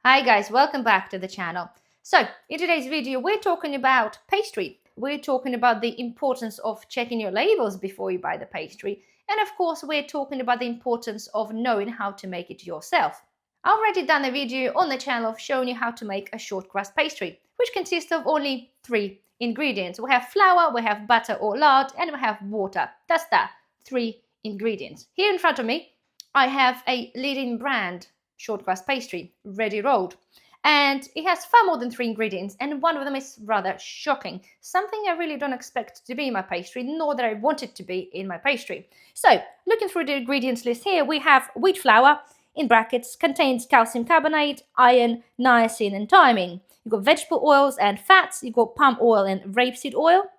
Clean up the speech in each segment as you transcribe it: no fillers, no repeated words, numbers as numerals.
Hi guys, welcome back to the channel. So, in today's video, we're talking about pastry. We're talking about the importance of checking your labels before you buy the pastry. And of course, we're talking about the importance of knowing how to make it yourself. I've already done a video on the channel showing you how to make a short crust pastry, which consists of only 3 ingredients. We have flour, we have butter or lard, and we have water. That's that, 3 ingredients. Here in front of me, I have a leading brand short crust pastry, ready rolled. And it has far more than 3 ingredients, and one of them is rather shocking. Something I really don't expect to be in my pastry, nor that I want it to be in my pastry. So, looking through the ingredients list here, we have wheat flour, in brackets, contains calcium carbonate, iron, niacin, and thiamine. You've got vegetable oils and fats, you've got palm oil and rapeseed oil.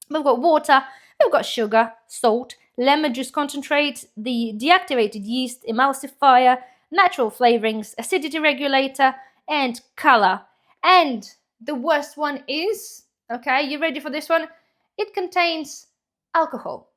We've got water, we've got sugar, salt, lemon juice concentrate, the deactivated yeast emulsifier, natural flavorings, acidity regulator, and color. And the worst one is, okay, you ready for this one? It contains alcohol.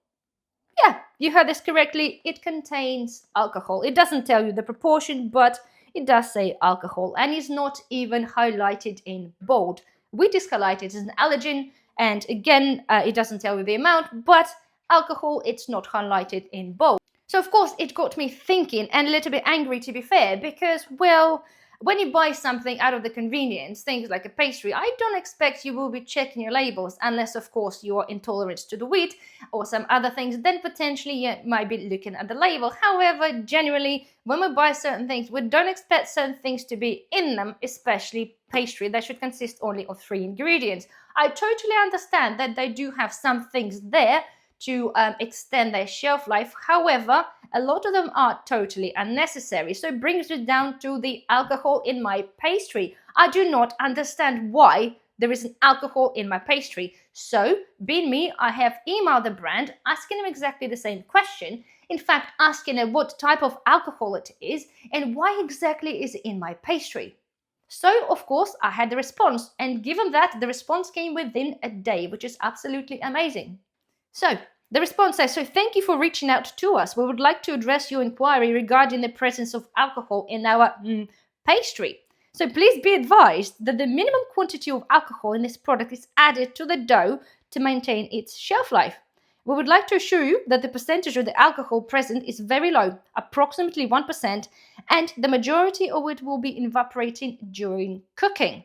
Yeah, you heard this correctly. It contains alcohol. It doesn't tell you the proportion, but it does say alcohol, and is not even highlighted in bold. Wheat is highlighted as an allergen, and again, it doesn't tell you the amount, but alcohol, it's not highlighted in bold. So of course it got me thinking and a little bit angry, to be fair, because, well, when you buy something out of the convenience, things like a pastry, I don't expect you will be checking your labels unless of course you are intolerant to the wheat or some other things, then potentially you might be looking at the label. However, generally, when we buy certain things, we don't expect certain things to be in them, especially pastry that should consist only of 3 ingredients. I totally understand that they do have some things there to extend their shelf life. However, a lot of them are totally unnecessary. So it brings it down to the alcohol in my pastry. I do not understand why there is an alcohol in my pastry. So, being me, I have emailed the brand asking them exactly the same question. In fact, asking them what type of alcohol it is and why exactly is it in my pastry. So, of course, I had the response, and given that, the response came within a day, which is absolutely amazing. So, the response says, so thank you for reaching out to us. We would like to address your inquiry regarding the presence of alcohol in our pastry. So please be advised that the minimum quantity of alcohol in this product is added to the dough to maintain its shelf life. We would like to assure you that the percentage of the alcohol present is very low, approximately 1%, and the majority of it will be evaporating during cooking.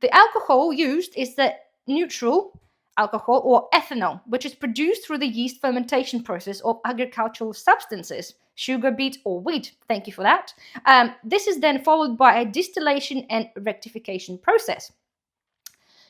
The alcohol used is the neutral alcohol or ethanol, which is produced through the yeast fermentation process of agricultural substances, sugar, beet, or wheat. Thank you for that. This is then followed by a distillation and rectification process.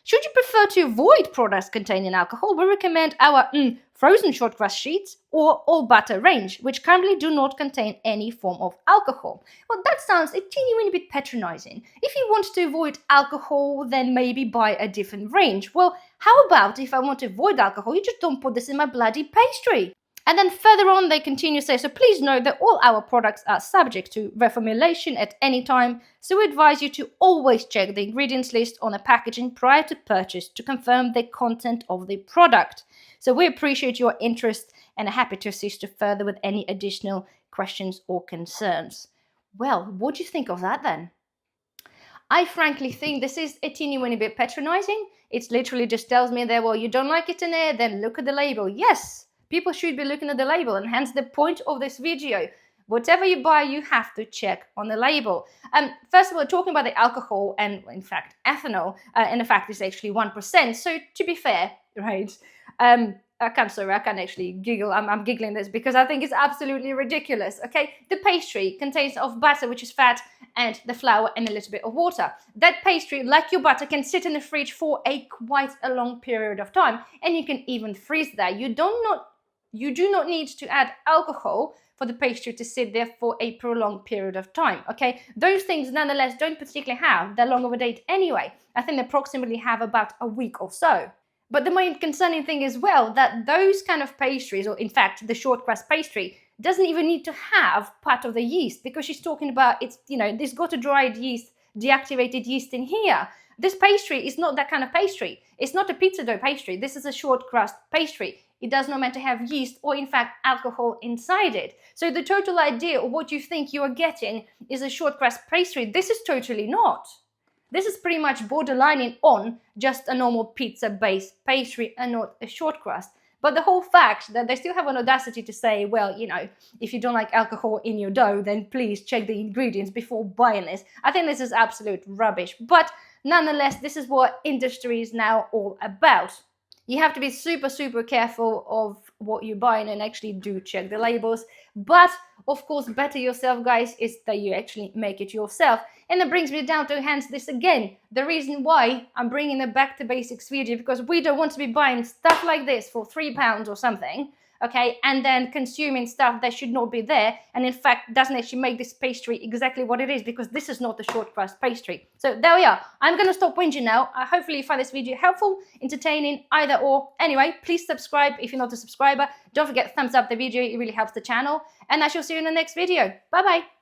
Should you prefer to avoid products containing alcohol, we recommend our frozen short crust sheets or all butter range, which currently do not contain any form of alcohol. Well, that sounds a teeny bit patronizing. If you want to avoid alcohol, then maybe buy a different range. Well, how about if I want to avoid alcohol, you just don't put this in my bloody pastry? And then further on, they continue to say, so please note that all our products are subject to reformulation at any time, so we advise you to always check the ingredients list on the packaging prior to purchase to confirm the content of the product. So we appreciate your interest and are happy to assist you further with any additional questions or concerns. Well, what do you think of that then? I frankly think this is a teeny bit patronizing. It literally just tells me that, well, you don't like it in there, then look at the label. Yes, people should be looking at the label, and hence the point of this video. Whatever you buy, you have to check on the label. First of all, talking about the alcohol and, in fact, ethanol, and the fact it's actually 1%. So, to be fair, right, I can't actually giggle. I'm giggling this because I think it's absolutely ridiculous, okay? The pastry contains of butter, which is fat, and the flour and a little bit of water. That pastry, like your butter, can sit in the fridge for quite a long period of time, and you can even freeze that. You do not need to add alcohol for the pastry to sit there for a prolonged period of time, okay? Those things, nonetheless, don't particularly have that long of a date anyway. I think they approximately have about a week or so. But the main concerning thing is, well, that those kind of pastries, or in fact, the short crust pastry, doesn't even need to have part of the yeast, because she's talking about it's, this got a dried yeast, deactivated yeast in here. This pastry is not that kind of pastry. It's not a pizza dough pastry. This is a short crust pastry. it does not meant to have yeast or in fact alcohol inside it. So the total idea of what you think you are getting is a short crust pastry. This is totally not. This is pretty much borderlining on just a normal pizza-based pastry and not a short crust. But the whole fact that they still have an audacity to say, well, you know, if you don't like alcohol in your dough, then please check the ingredients before buying this. I think this is absolute rubbish. But nonetheless, this is what industry is now all about. You have to be super careful of what you're buying and actually do check the labels. But of course, better yourself, guys, is that you actually make it yourself. And it brings me down to hence this again. The reason why I'm bringing a back to basics video, because we don't want to be buying stuff like this for £3 or something, okay, and then consuming stuff that should not be there, and in fact doesn't actually make this pastry exactly what it is, because this is not a short crust pastry. So there we are. I'm gonna stop whinging now. Hopefully you find this video helpful, entertaining, either or. Anyway, please subscribe if you're not a subscriber. Don't forget to thumbs up the video, it really helps the channel, and I shall see you in the next video. Bye bye.